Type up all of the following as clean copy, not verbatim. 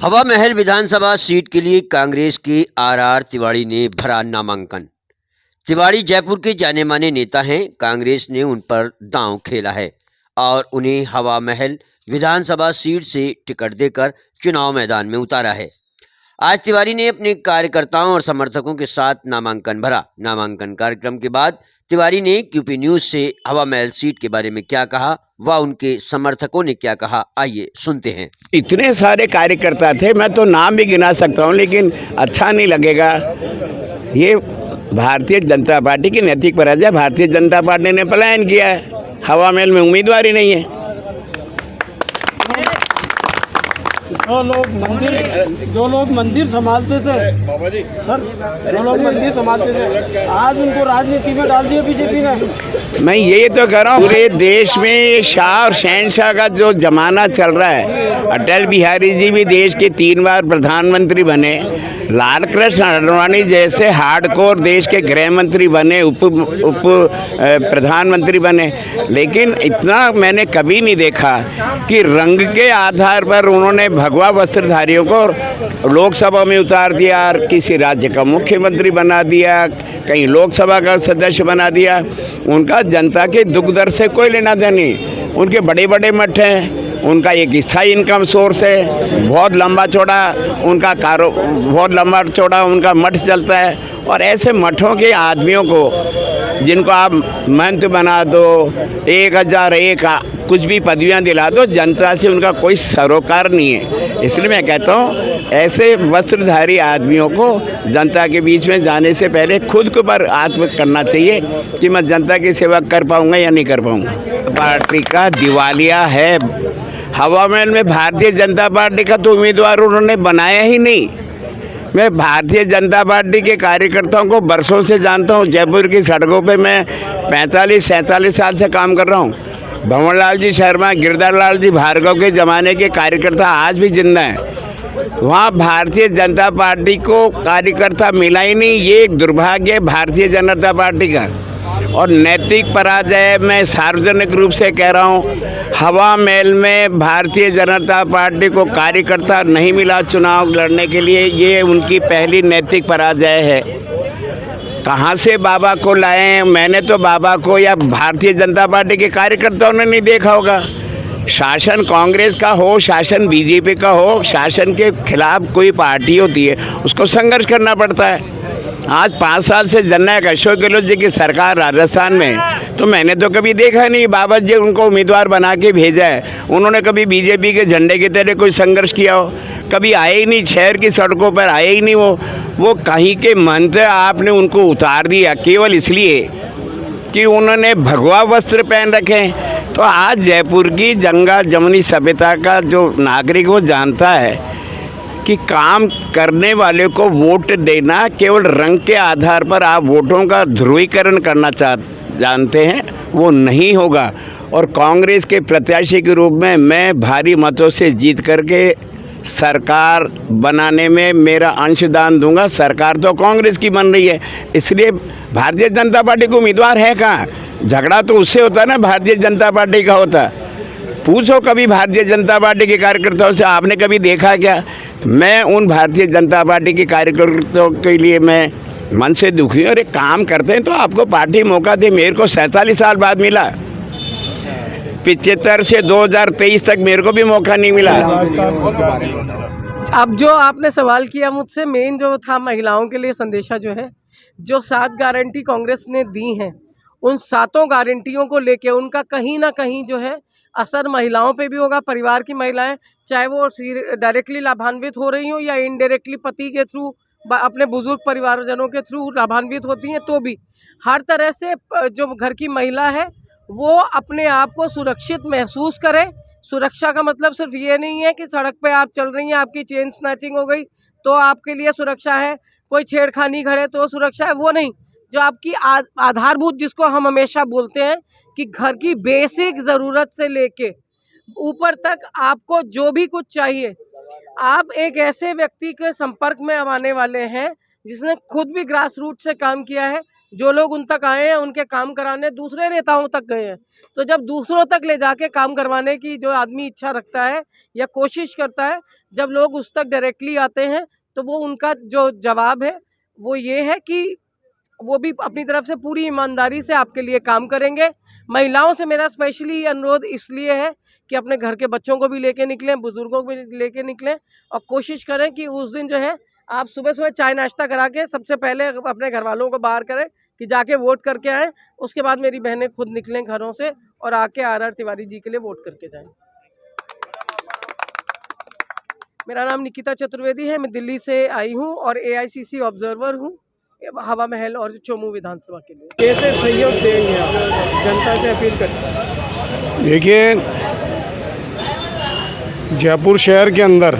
हवा महल विधानसभा सीट के लिए कांग्रेस के आर तिवारी ने भरा नामांकन। तिवारी जयपुर के जाने माने नेता हैं। कांग्रेस ने उन पर दांव खेला है और उन्हें हवा महल विधानसभा सीट से टिकट देकर चुनाव मैदान में उतारा है। आज तिवारी ने अपने कार्यकर्ताओं और समर्थकों के साथ नामांकन भरा। नामांकन कार्यक्रम के बाद तिवारी ने क्यूपी न्यूज से हवा महल सीट के बारे में क्या कहा व उनके समर्थकों ने क्या कहा, आइए सुनते हैं। इतने सारे कार्यकर्ता थे, मैं तो नाम भी गिना सकता हूं, लेकिन अच्छा नहीं लगेगा। ये भारतीय जनता पार्टी की नैतिक पराजय। भारतीय जनता पार्टी ने पलायन किया है, हवा महल में उम्मीदवार ही नहीं है। जो लोग मंदिर संभालते थे सर, जो लोग मंदिर संभालते थे, आज उनको राजनीति में डाल दिया बीजेपी ने। मैं ये तो कह रहा हूँ, पूरे देश में शाह और शहनशाह का जो जमाना चल रहा है। अटल बिहारी जी भी देश के 3 बार प्रधानमंत्री बने, लाल कृष्ण आडवाणी जैसे हार्डकोर देश के गृह मंत्री बने, उप प्रधानमंत्री बने, लेकिन इतना मैंने कभी नहीं देखा कि रंग के आधार पर उन्होंने भगवा वस्त्रधारियों को लोकसभा में उतार दिया और किसी राज्य का मुख्यमंत्री बना दिया, कहीं लोकसभा का सदस्य बना दिया। उनका जनता के दुख दर्द से कोई लेना देना नहीं। उनके बड़े बड़े मठ हैं, उनका एक स्थायी इनकम सोर्स है, बहुत लंबा चौड़ा उनका मठ चलता है। और ऐसे मठों के आदमियों को, जिनको आप महंत बना दो, 1001 कुछ भी पदवियां दिला दो, जनता से उनका कोई सरोकार नहीं है। इसलिए मैं कहता हूँ, ऐसे वस्त्रधारी आदमियों को जनता के बीच में जाने से पहले खुद को पर आत्म करना चाहिए कि मैं जनता की सेवा कर पाऊँगा या नहीं कर पाऊँगा। पार्टी का दिवालिया है। हवा महल में भारतीय जनता पार्टी का तो उम्मीदवार उन्होंने बनाया ही नहीं। मैं भारतीय जनता पार्टी के कार्यकर्ताओं को बरसों से जानता हूं। जयपुर की सड़कों पे मैं 45-47 साल से काम कर रहा हूं। भंवरलाल जी शर्मा, गिरधर लाल जी भार्गव के ज़माने के कार्यकर्ता आज भी जिंदा हैं। वहाँ भारतीय जनता पार्टी को कार्यकर्ता मिला ही नहीं। ये एक दुर्भाग्य है भारतीय जनता पार्टी का और नैतिक पराजय। मैं सार्वजनिक रूप से कह रहा हूँ, हवा महल में भारतीय जनता पार्टी को कार्यकर्ता नहीं मिला चुनाव लड़ने के लिए। ये उनकी पहली नैतिक पराजय है। कहाँ से बाबा को लाए? मैंने तो बाबा को या भारतीय जनता पार्टी के कार्यकर्ताओं ने नहीं देखा होगा। शासन कांग्रेस का हो, शासन बीजेपी का हो, शासन के खिलाफ कोई पार्टी होती है, उसको संघर्ष करना पड़ता है। आज 5 साल से जननायक अशोक गहलोत जी की सरकार राजस्थान में, तो मैंने तो कभी देखा नहीं बाबा जी उनको उम्मीदवार बना के भेजा है। उन्होंने कभी बीजेपी के झंडे की तरह कोई संघर्ष किया हो? कभी आए ही नहीं, शहर की सड़कों पर आए ही नहीं। वो कहीं के मंत्र आपने उनको उतार दिया केवल इसलिए कि उन्होंने भगवा वस्त्र पहन रखे। तो आज जयपुर की गंगा जमुनी सभ्यता का जो नागरिक वो जानता है कि काम करने वाले को वोट देना केवल रंग के आधार पर आप वोटों का ध्रुवीकरण करना जानते हैं, वो नहीं होगा। और कांग्रेस के प्रत्याशी के रूप में मैं भारी मतों से जीत करके सरकार बनाने में मेरा अंशदान दूंगा। सरकार तो कांग्रेस की बन रही है, इसलिए भारतीय जनता पार्टी को उम्मीदवार है कहाँ? झगड़ा तो उससे होता है ना, भारतीय जनता पार्टी का होता है। पूछो कभी भारतीय जनता पार्टी के कार्यकर्ताओं से, आपने कभी देखा क्या? मैं उन भारतीय जनता पार्टी के कार्यकर्ताओं के लिए मैं मन से दुखी हूँ। और एक काम करते हैं तो आपको पार्टी मौका दे। मेरे को 47 साल बाद मिला, 75 से 2023 तक मेरे को भी मौका नहीं मिला। अब जो आपने सवाल किया मुझसे, मेन जो था महिलाओं के लिए संदेशा जो है, जो 7 गारंटी कांग्रेस ने दी हैं, उन 7 गारंटियों को लेके उनका कहीं ना कहीं जो है असर महिलाओं पे भी होगा। परिवार की महिलाएं, चाहे वो डायरेक्टली लाभान्वित हो रही हो या इनडायरेक्टली पति के थ्रू, अपने बुजुर्ग परिवारजनों के थ्रू लाभान्वित होती हैं, तो भी हर तरह से जो घर की महिला है वो अपने आप को सुरक्षित महसूस करे। सुरक्षा का मतलब सिर्फ ये नहीं है कि सड़क पे आप चल रही हैं, आपकी चेन स्नैचिंग हो गई तो आपके लिए सुरक्षा है, कोई छेड़खानी घड़े तो सुरक्षा है, वो नहीं। जो आपकी आधारभूत, जिसको हम हमेशा बोलते हैं कि घर की बेसिक ज़रूरत से लेके ऊपर तक आपको जो भी कुछ चाहिए, आप एक ऐसे व्यक्ति के संपर्क में आने वाले हैं जिसने खुद भी ग्रास रूट से काम किया है, जो लोग उन तक आए हैं उनके काम कराने दूसरे नेताओं तक गए हैं। तो जब दूसरों तक ले जाके काम करवाने की जो आदमी इच्छा रखता है या कोशिश करता है, जब लोग उस तक डायरेक्टली आते हैं तो वो उनका जो जवाब है वो ये है कि वो भी अपनी तरफ से पूरी ईमानदारी से आपके लिए काम करेंगे। महिलाओं से मेरा स्पेशली अनुरोध इसलिए है कि अपने घर के बच्चों को भी लेके निकलें, बुजुर्गों को भी लेके निकलें और कोशिश करें कि उस दिन जो है आप सुबह सुबह चाय नाश्ता करा के सबसे पहले अपने घर वालों को बाहर करें कि जाके वोट करके आएँ। उसके बाद मेरी बहनें खुद निकलें घरों से और आके आर तिवारी जी के लिए वोट करके जाएँ। मेरा नाम निकिता चतुर्वेदी है, मैं दिल्ली से आई हूँ और AICC ऑब्जर्वर हूँ हवा महल और चोमू विधानसभा के लिए। कैसे सहयोग देंगे आप, जनता से अपील करें? देखिए, जयपुर शहर के अंदर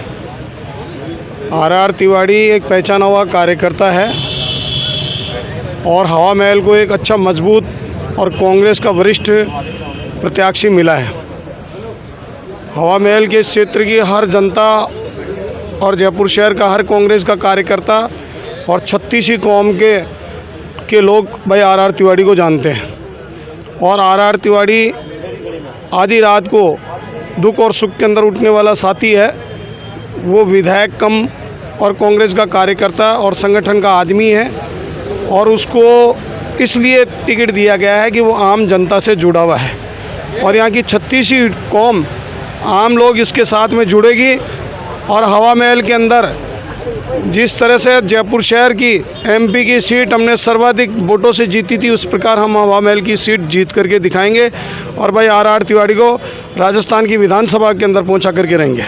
आर तिवारी एक पहचाना हुआ कार्यकर्ता है और हवा महल को एक अच्छा मजबूत और कांग्रेस का वरिष्ठ प्रत्याशी मिला है। हवा महल के क्षेत्र की हर जनता और जयपुर शहर का हर कांग्रेस का कार्यकर्ता और 36 कौम के लोग भाई आर तिवारी को जानते हैं और आर तिवारी आधी रात को दुख और सुख के अंदर उठने वाला साथी है। वो विधायक कम और कांग्रेस का कार्यकर्ता और संगठन का आदमी है और उसको इसलिए टिकट दिया गया है कि वो आम जनता से जुड़ा हुआ है और यहाँ की 36 कौम आम लोग इसके साथ में जुड़ेगी। और हवा महल के अंदर जिस तरह से जयपुर शहर की MP की सीट हमने सर्वाधिक वोटों से जीती थी, उस प्रकार हम हवा महल की सीट जीत करके दिखाएंगे और भाई आर तिवारी को राजस्थान की विधानसभा के अंदर पहुंचा करके रहेंगे।